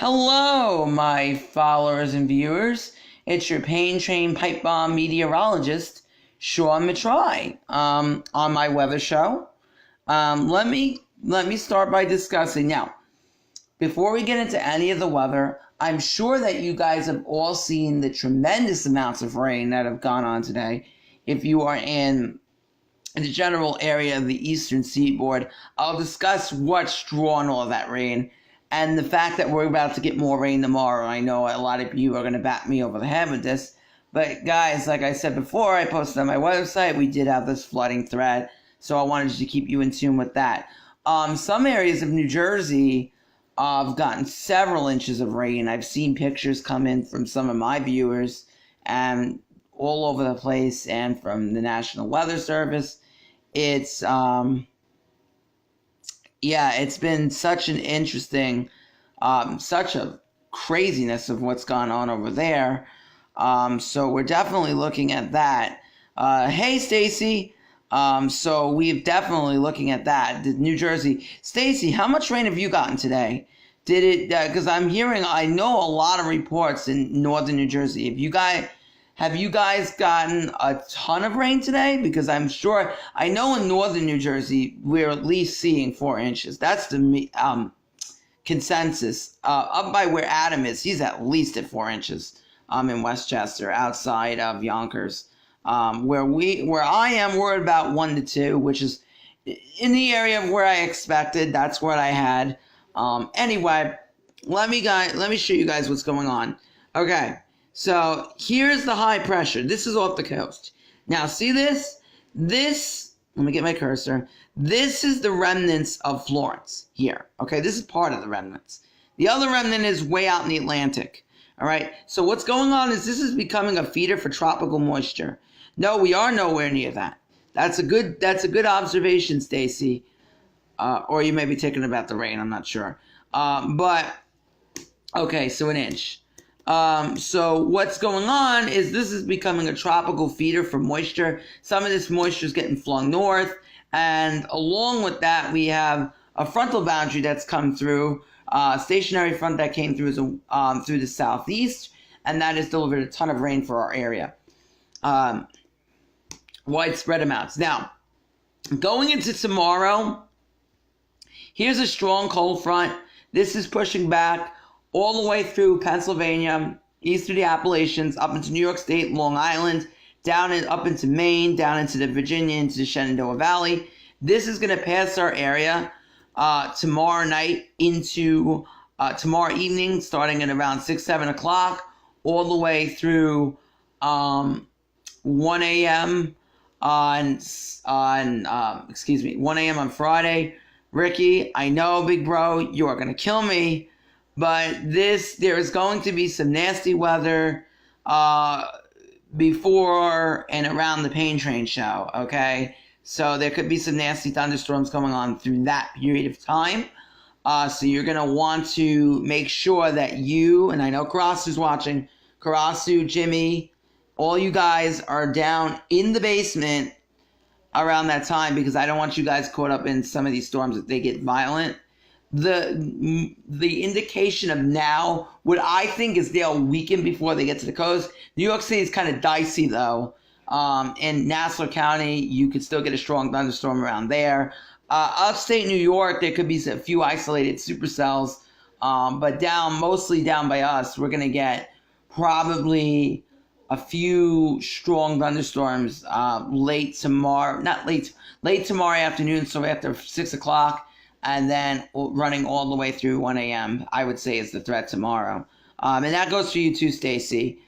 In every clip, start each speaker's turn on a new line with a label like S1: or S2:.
S1: Hello, my followers and viewers. It's your Pain Train Pipebomb meteorologist, Sean Matrai, on my weather show. Let me start by discussing now. Before we get into any of the weather, I'm sure that you guys have all seen the tremendous amounts of rain that have gone on today. If you are in the general area of the eastern seaboard, I'll discuss what's drawn all that rain. And the fact that we're about to get more rain tomorrow. I know a lot of you are going to bat me over the head with this. But guys, like I said before, I posted on my website, we did have this flooding threat. So I wanted to keep you in tune with that. Some areas of New Jersey have gotten several inches of rain. I've seen pictures come in from some of my viewers and all over the place and from the National Weather Service. It's it's been such an interesting, such a craziness of what's gone on over there. So we're definitely looking at that. Hey, Stacy. So we're definitely looking at that. New Jersey. Stacy, how much rain have you gotten today? Did it, because I know a lot of reports in northern New Jersey. Have you guys gotten a ton of rain today? Because I know in northern New Jersey, we're at least seeing 4 inches. That's the consensus. Up by where Adam is, he's at least at 4 inches in Westchester, outside of Yonkers. Where I am, we're at about 1 to 2, which is in the area of where I expected. That's what I had. Anyway, let me show you guys what's going on. Okay. So here's the high pressure. This is off the coast. Now see this? Let me get my cursor. This is the remnants of Florence here. Okay, this is part of the remnants. The other remnant is way out in the Atlantic. All right, so what's going on is this is becoming a feeder for tropical moisture. No, we are nowhere near that. That's a good observation, Stacy. Or you may be thinking about the rain, I'm not sure. But okay, so 1 inch. So what's going on is this is becoming a tropical feeder for moisture. Some of this moisture is getting flung north, and along with that, we have a frontal boundary that's come through, stationary front that came through through the southeast, and that has delivered a ton of rain for our area. Widespread amounts. Now, going into tomorrow, here's a strong cold front. This is pushing back all the way through Pennsylvania, east of the Appalachians, up into New York State, Long Island, up into Maine, down into the Virginia, into the Shenandoah Valley. This is going to pass our area tomorrow night into tomorrow evening, starting at around 6, 7 o'clock, all the way through 1 a.m. on 1 a.m. on Friday. Ricky, I know, big bro, you are going to kill me. But there is going to be some nasty weather before and around the Pain Train show, okay? So there could be some nasty thunderstorms going on through that period of time. So you're going to want to make sure that you, and I know Karasu's watching, Karasu, Jimmy, all you guys are down in the basement around that time, because I don't want you guys caught up in some of these storms if they get violent. The indication of now, what I think is they'll weaken before they get to the coast. New York City is kind of dicey, though. In Nassau County, you could still get a strong thunderstorm around there. Upstate New York, there could be a few isolated supercells. But mostly down by us, we're going to get probably a few strong thunderstorms late tomorrow afternoon, so after 6 o'clock. And then running all the way through 1 a.m., I would say, is the threat tomorrow. And that goes for you too, Stacy.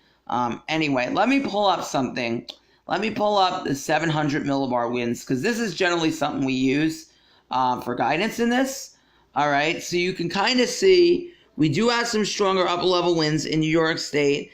S1: Anyway, let me pull up something. Let me pull up the 700 millibar winds, because this is generally something we use for guidance in this. All right, so you can kind of see we do have some stronger upper-level winds in New York State,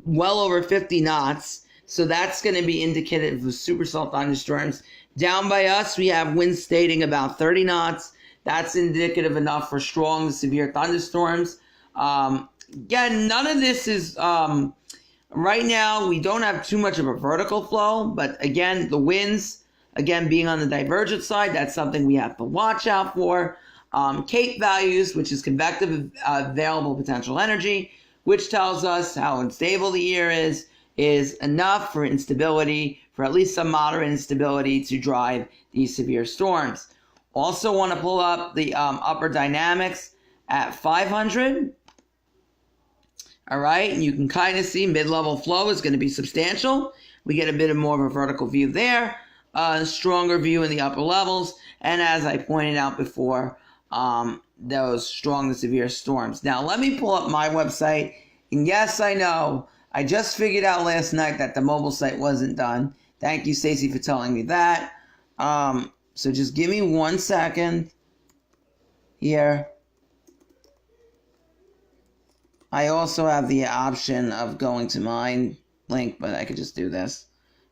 S1: well over 50 knots. So that's going to be indicative of supercell thunderstorms. Down by us, we have winds stating about 30 knots. That's indicative enough for strong to severe thunderstorms. Again, none of this is, right now, we don't have too much of a vertical flow, but again, the winds, again, being on the divergent side, that's something we have to watch out for. CAPE values, which is convective available potential energy, which tells us how unstable the year is enough for instability, for at least some moderate instability to drive these severe storms. Also want to pull up the upper dynamics at 500. All right, and you can kind of see mid-level flow is going to be substantial. We get a bit of more of a vertical view there, a stronger view in the upper levels, and as I pointed out before, those strong to severe storms. Now, let me pull up my website, and yes, I know, I just figured out last night that the mobile site wasn't done. Thank you, Stacy, for telling me that. So just give me 1 second here. I also have the option of going to my link, but I could just do this.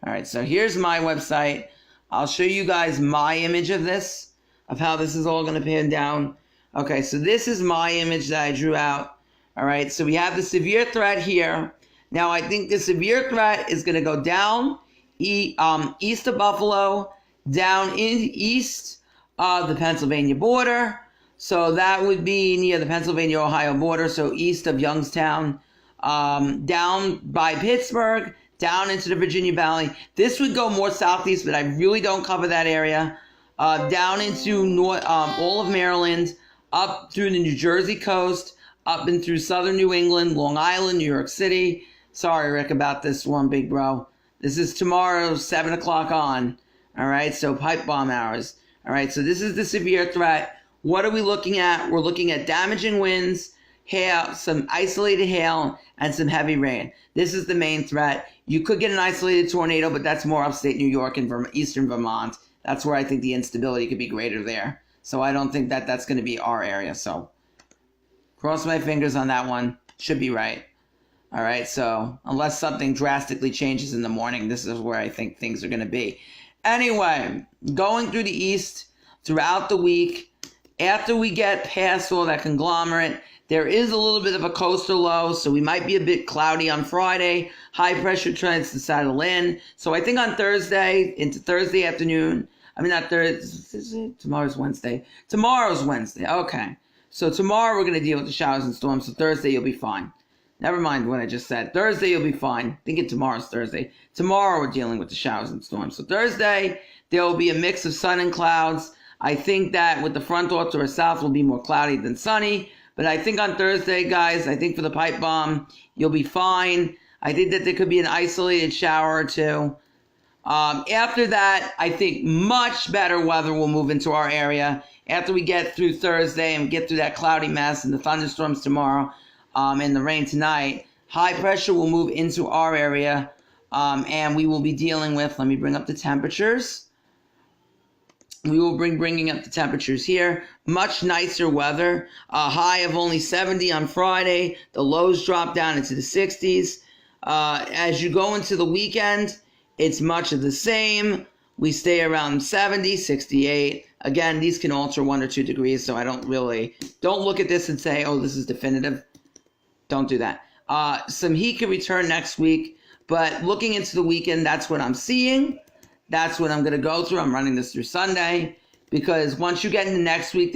S1: All right, so here's my website. I'll show you guys my image of this, of how this is all going to pan down. Okay, so this is my image that I drew out. All right, so we have the severe threat here. Now, I think the severe threat is going to go down east of Buffalo, down east of the Pennsylvania border. So that would be near the Pennsylvania-Ohio border, so east of Youngstown, down by Pittsburgh, down into the Virginia Valley. This would go more southeast, but I really don't cover that area. Down into all of Maryland, up through the New Jersey coast, up and through southern New England, Long Island, New York City. Sorry, Rick, about this one, big bro. This is tomorrow, 7 o'clock on. All right, so pipe bomb hours. All right, so this is the severe threat. What are we looking at? We're looking at damaging winds, hail, some isolated hail, and some heavy rain. This is the main threat. You could get an isolated tornado, but that's more upstate New York and eastern Vermont. That's where I think the instability could be greater there. So I don't think that that's going to be our area. So cross my fingers on that one. Should be right. All right, so unless something drastically changes in the morning, this is where I think things are going to be. Anyway, going through the east throughout the week, after we get past all that conglomerate, there is a little bit of a coastal low, so we might be a bit cloudy on Friday. High pressure trends to settle in. So I think on Thursday, into Thursday afternoon, I mean, not Thursday, tomorrow's Wednesday. Tomorrow's Wednesday, okay. So tomorrow we're going to deal with the showers and storms, so Thursday you'll be fine. Never mind what I just said. Thursday you'll be fine. Thinking tomorrow's Thursday. Tomorrow we're dealing with the showers and storms. So Thursday, there will be a mix of sun and clouds. I think that with the front door to our south will be more cloudy than sunny. But I think on Thursday, guys, I think for the pipe bomb, you'll be fine. I think that there could be an isolated shower or two. After that, I think much better weather will move into our area. After we get through Thursday and get through that cloudy mess and the thunderstorms tomorrow and the rain tonight, high pressure will move into our area. And we will be dealing with, let me bring up the temperatures. We will bringing up the temperatures here. Much nicer weather. A high of only 70 on Friday. The lows drop down into the 60s. As you go into the weekend, it's much of the same. We stay around 70, 68. Again, these can alter 1 or 2 degrees, so I don't look at this and say, oh, this is definitive. Don't do that. Some heat could return next week, but looking into the weekend, that's what I'm seeing. That's what I'm going to go through. I'm running this through Sunday because once you get into next week,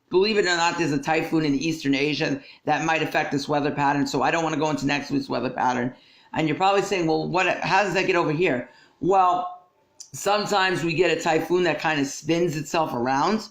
S1: believe it or not, there's a typhoon in Eastern Asia that might affect this weather pattern. So I don't want to go into next week's weather pattern. And you're probably saying, well, how does that get over here? Well, sometimes we get a typhoon that kind of spins itself around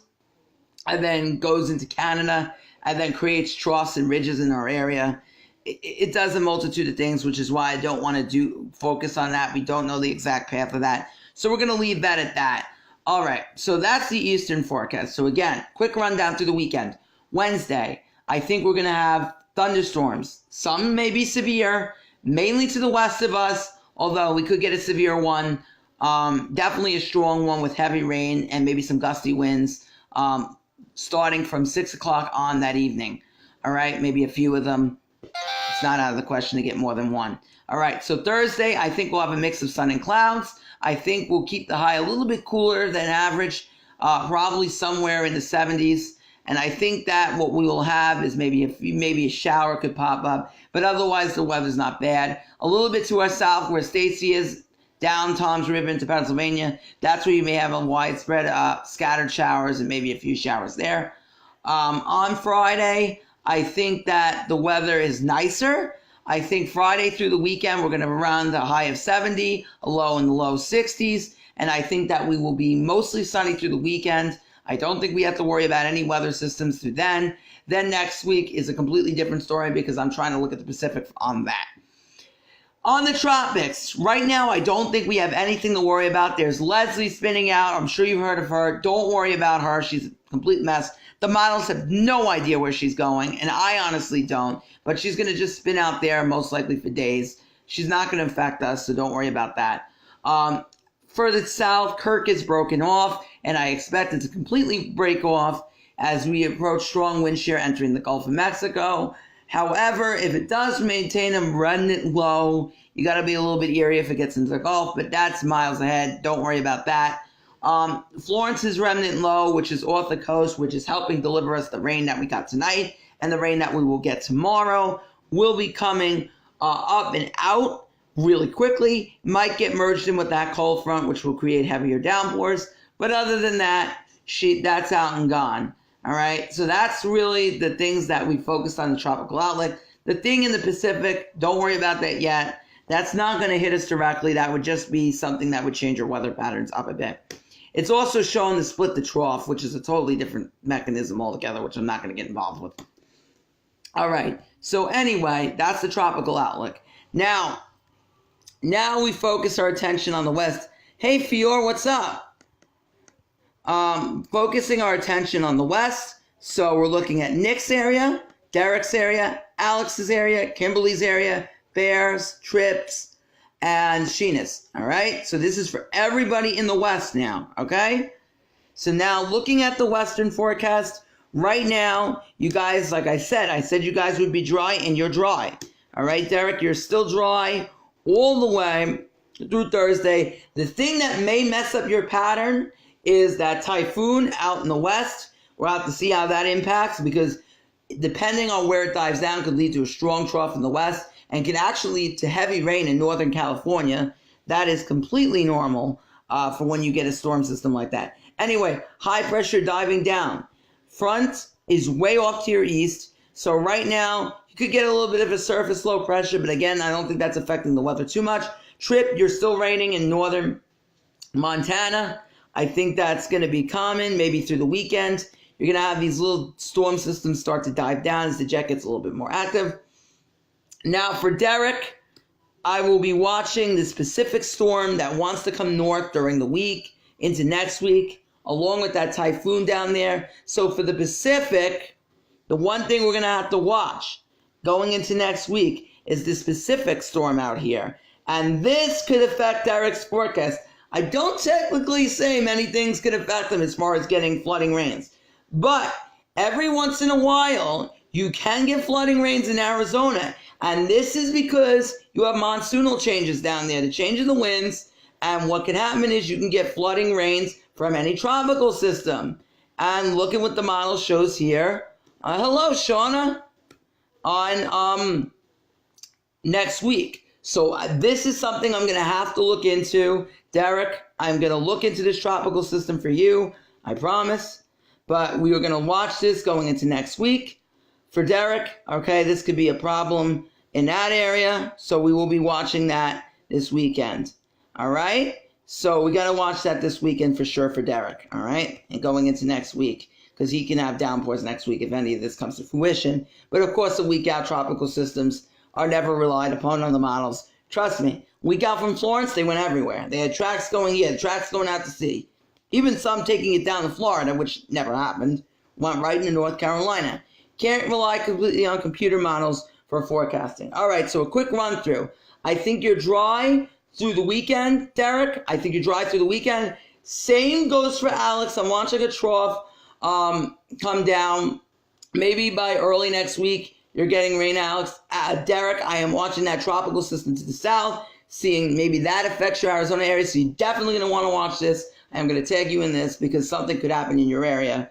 S1: and then goes into Canada and then creates troughs and ridges in our area. It does a multitude of things, which is why I don't want to focus on that. We don't know the exact path of that. So we're going to leave that at that. All right, so that's the Eastern forecast. So again, quick rundown through the weekend. Wednesday, I think we're going to have thunderstorms. Some may be severe, mainly to the west of us, although we could get a severe one. Definitely a strong one with heavy rain and maybe some gusty winds starting from 6 o'clock on that evening. All right, maybe a few of them. It's not out of the question to get more than one. All right, so Thursday, I think we'll have a mix of sun and clouds. I think we'll keep the high a little bit cooler than average, probably somewhere in the 70s. And I think that what we will have is maybe a shower could pop up, but otherwise the weather's not bad. A little bit to our south where Stacy is, down Tom's River into Pennsylvania, that's where you may have a widespread scattered showers and maybe a few showers there. On Friday, I think that the weather is nicer. I think Friday through the weekend, we're going to run the high of 70, a low in the low 60s. And I think that we will be mostly sunny through the weekend. I don't think we have to worry about any weather systems through then. Then next week is a completely different story because I'm trying to look at the Pacific on that. On the tropics, right now, I don't think we have anything to worry about. There's Leslie spinning out. I'm sure you've heard of her. Don't worry about her. She's a complete mess. The models have no idea where she's going, and I honestly don't. But she's going to just spin out there, most likely for days. She's not going to affect us, so don't worry about that. Further south, Kirk is broken off, and I expect it to completely break off as we approach strong wind shear entering the Gulf of Mexico. However, if it does maintain a remnant low, you got to be a little bit eerie if it gets into the Gulf, but that's miles ahead. Don't worry about that. Florence's remnant low, which is off the coast, which is helping deliver us the rain that we got tonight and the rain that we will get tomorrow, will be coming up and out really quickly. Might get merged in with that cold front, which will create heavier downpours. But other than that, that's out and gone. All right, so that's really the things that we focused on the tropical outlook. The thing in the Pacific, don't worry about that yet. That's not going to hit us directly. That would just be something that would change your weather patterns up a bit. It's also shown to split the trough, which is a totally different mechanism altogether, which I'm not going to get involved with. All right, so anyway, that's the tropical outlook. Now we focus our attention on the west. Hey, Fior, what's up? Focusing our attention on the west. So we're looking at Nick's area, Derek's area, Alex's area, Kimberly's area, Bear's, Tripp's, and Sheena's. All right. So this is for everybody in the west now. Okay. So now looking at the western forecast right now, you guys, like I said you guys would be dry, and you're dry. All right, Derek, you're still dry all the way through Thursday. The thing that may mess up your pattern is that typhoon out in the west. We'll have to see how that impacts, because depending on where it dives down, could lead to a strong trough in the west and can actually lead to heavy rain in Northern California. That is completely normal for when you get a storm system like that. Anyway, high pressure diving down. Front is way off to your east. So right now, you could get a little bit of a surface low pressure, but again, I don't think that's affecting the weather too much. Trip, you're still raining in northern Montana. I think that's going to be common, maybe through the weekend. You're going to have these little storm systems start to dive down as the jet gets a little bit more active. Now for Derek, I will be watching this Pacific storm that wants to come north during the week into next week, along with that typhoon down there. So for the Pacific, the one thing we're going to have to watch going into next week is this Pacific storm out here. And this could affect Derek's forecast. I don't technically say many things could affect them as far as getting flooding rains. But every once in a while, you can get flooding rains in Arizona. And this is because you have monsoonal changes down there, the change in the winds. And what can happen is you can get flooding rains from any tropical system. And look at what the model shows here. Hello, Shauna. On next week. So this is something I'm going to have to look into. Derek, I'm going to look into this tropical system for you. I promise. But we are going to watch this going into next week. For Derek, okay, this could be a problem in that area. So we will be watching that this weekend. All right? So we got to watch that this weekend for sure for Derek. All right? And going into next week, because he can have downpours next week if any of this comes to fruition. But of course, a week out, tropical systems are never relied upon on the models. Trust me, week out from Florence, they went everywhere. They had tracks going here, tracks going out to sea. Even some taking it down to Florida, which never happened, went right into North Carolina. Can't rely completely on computer models for forecasting. All right, so a quick run through. I think you're dry through the weekend, Derek. I think you're dry through the weekend. Same goes for Alex. I'm watching a trough come down. Maybe by early next week, you're getting rain, Alex. Derek, I am watching that tropical system to the south, seeing maybe that affects your Arizona area. So you're definitely going to want to watch this. I'm going to tag you in this because something could happen in your area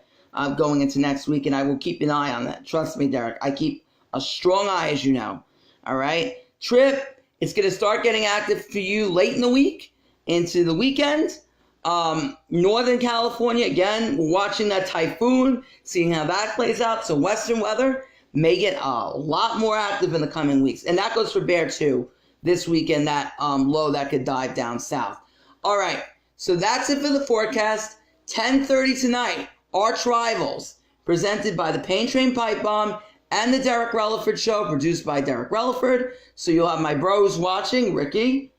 S1: going into next week, and I will keep an eye on that. Trust me, Derek. I keep a strong eye, as you know. All right? Trip, it's going to start getting active for you late in the week into the weekend. Northern California, again, we're watching that typhoon, seeing how that plays out. So western weather may get a lot more active in the coming weeks. And that goes for Bear too. This weekend, that low that could dive down south. All right, so that's it for the forecast. 10:30 tonight, Arch Rivals, presented by the Pain Train Pipebomb and the Derek Relaford Show, produced by Derek Relaford. So you'll have my bros watching, Ricky,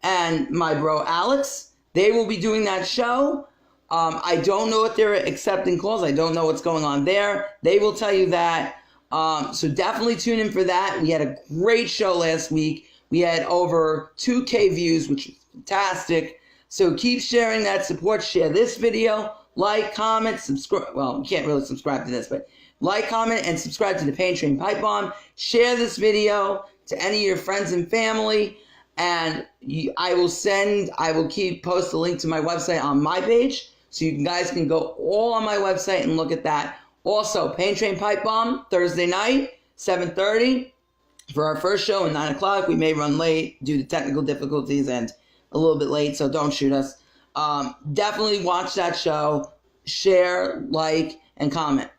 S1: and my bro Alex. They will be doing that show. I don't know if they're accepting calls. I don't know what's going on there. They will tell you that. So definitely tune in for that. We had a great show last week. We had over 2K views, which is fantastic. So keep sharing that support. Share this video. Like, comment, subscribe. Well, you can't really subscribe to this, but like, comment, and subscribe to the Pain Train Pipebomb. Share this video to any of your friends and family. And I will keep post a link to my website on my page. So you guys can go all on my website and look at that. Also, Pain Train Pipebomb, Thursday night, 7:30. For our first show at 9 o'clock. We may run late due to technical difficulties and a little bit late, so don't shoot us. Definitely watch that show. Share, like, and comment.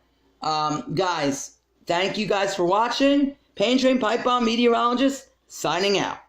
S1: Guys, thank you guys for watching. Pain Train Pipebomb meteorologist signing out.